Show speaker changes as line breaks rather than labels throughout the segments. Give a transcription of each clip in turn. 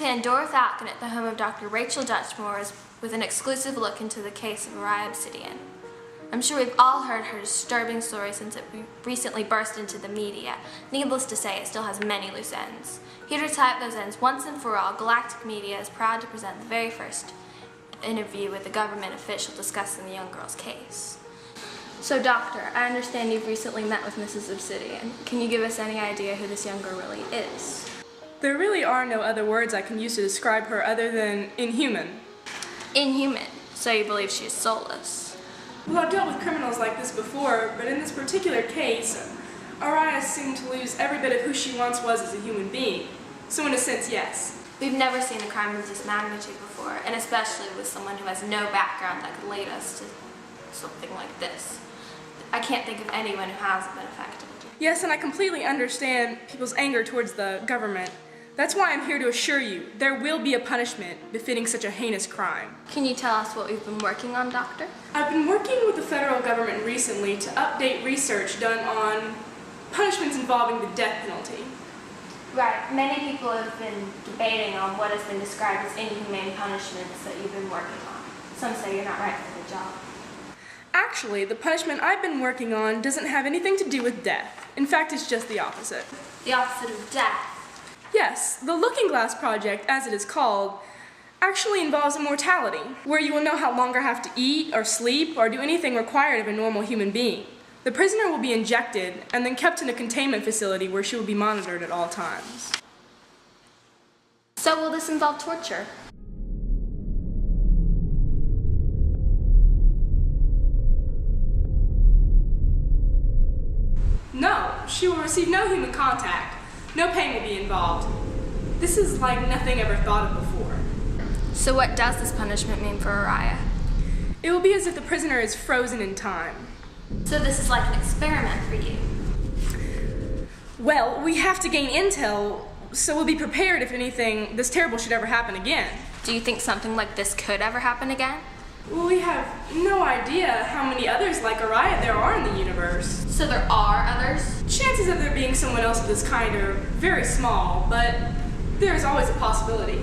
Pandora Falcon at the home of Dr. Rachel Dutchmore with an exclusive look into the case of Araya Obsidian. I'm sure we've all heard her disturbing story since it recently burst into the media. Needless to say, it still has many loose ends. Here to tie up those ends once and for all, Galactic Media is proud to present the very first interview with a government official discussing the young girl's case. So, Doctor, I understand you've recently met with Mrs. Obsidian. Can you give us any idea who this young girl really is?
There really are no other words I can use to describe her other than inhuman.
Inhuman? So you believe she is soulless?
Well, I've dealt with criminals like this before, but in this particular case, Araya seemed to lose every bit of who she once was as a human being. So in a sense, yes.
We've never seen a crime of this magnitude before, and especially with someone who has no background that could lead us to something like this. I can't think of anyone who hasn't been affected.
Yes, and I completely understand people's anger towards the government. That's why I'm here to assure you, there will be a punishment befitting such a heinous crime.
Can you tell us what we've been working on, Doctor?
I've been working with the federal government recently to update research done on punishments involving the death penalty.
Right. Many people have been debating on what has been described as inhumane punishments that you've been working on. Some say you're not right for the job.
Actually, the punishment I've been working on doesn't have anything to do with death. In fact, it's just the opposite.
The opposite of death?
Yes, the Looking Glass Project, as it is called, actually involves immortality, where you will no longer have to eat or sleep or do anything required of a normal human being. The prisoner will be injected and then kept in a containment facility where she will be monitored at all times.
So will this involve torture?
No, she will receive no human contact. No pain will be involved. This is like nothing ever thought of before.
So what does this punishment mean for Araya?
It will be as if the prisoner is frozen in time.
So this is like an experiment for you?
Well, we have to gain intel, so we'll be prepared if anything this terrible should ever happen again.
Do you think something like this could ever happen again?
Well, we have no idea how many others like Araya there are in the universe.
So there are others?
Chances of there being someone else of this kind are very small, but there is always a possibility.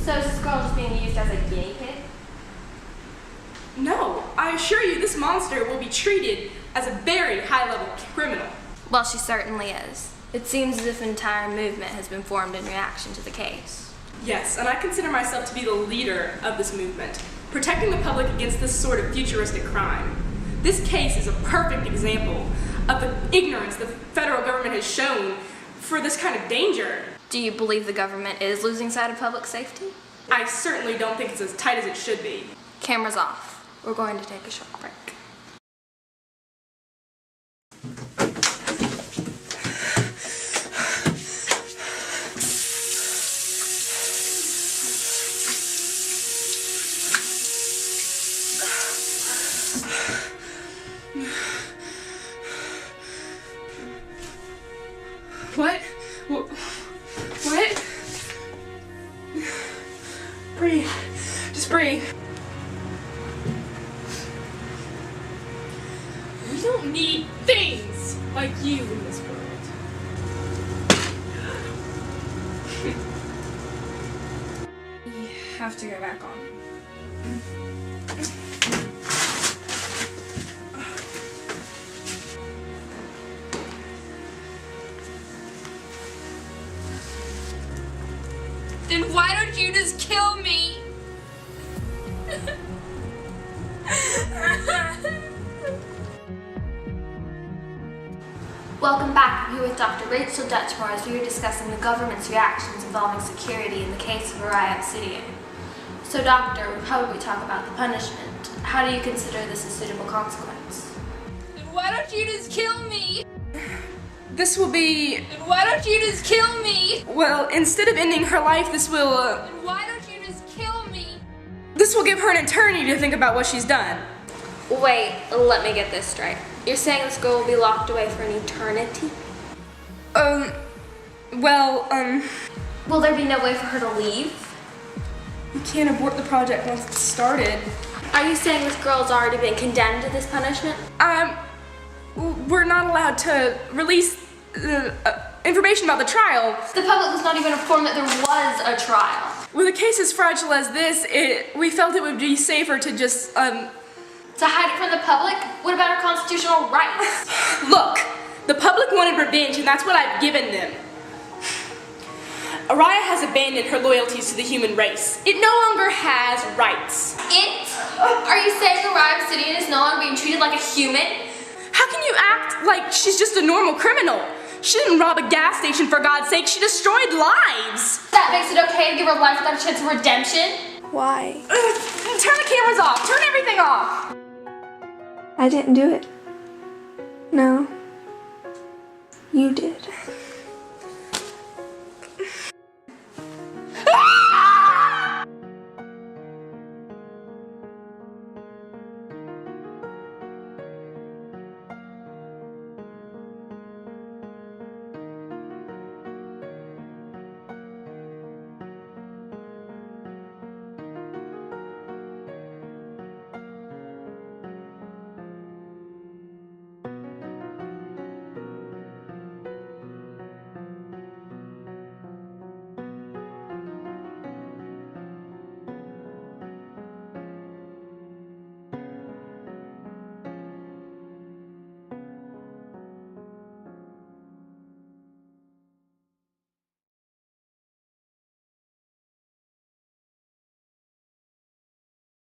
So is this girl just being used as a guinea pig?
No, I assure you this monster will be treated as a very high-level criminal.
Well, she certainly is. It seems as if an entire movement has been formed in reaction to the case.
Yes, and I consider myself to be the leader of this movement, protecting the public against this sort of futuristic crime. This case is a perfect example of the ignorance the federal government has shown for this kind of danger.
Do you believe the government is losing sight of public safety?
I certainly don't think it's as tight as it should be.
Cameras off. We're going to take a short break.
What? What? Breathe. Just breathe. We don't need things like you in this world. You have to go back on.
Then why don't you just kill me?
Welcome back. I'm here with Dr. Rachel Dutchmore as we were discussing the government's reactions involving security in the case of Araya Obsidian. So, Doctor, we'll probably talk about the punishment. How do you consider this a suitable consequence?
Then why don't you just kill me?
This will be...
Then why don't you just kill me?
Well, instead of ending her life, this will...
Then why don't you just kill me?
This will give her an eternity to think about what she's done.
Wait, let me get this straight. You're saying this girl will be locked away for an eternity?
Will
there be no way for her to leave?
We can't abort the project once it's started.
Are you saying this girl's already been condemned to this punishment?
We're not allowed to release information about the trial.
The public was not even informed that there was a trial.
With a case as fragile as this, we felt it would be safer to just,
To hide it from the public? What about our constitutional rights?
Look, the public wanted revenge, and that's what I've given them. Araya has abandoned her loyalties to the human race. It no longer has rights.
Are you saying Araya Obsidian is no longer being treated like a human?
How can you act like she's just a normal criminal? She didn't rob a gas station, for God's sake. She destroyed lives.
That makes it okay to give her life without a chance of redemption?
Why?
Turn the cameras off. Turn everything off.
I didn't do it. No. You did.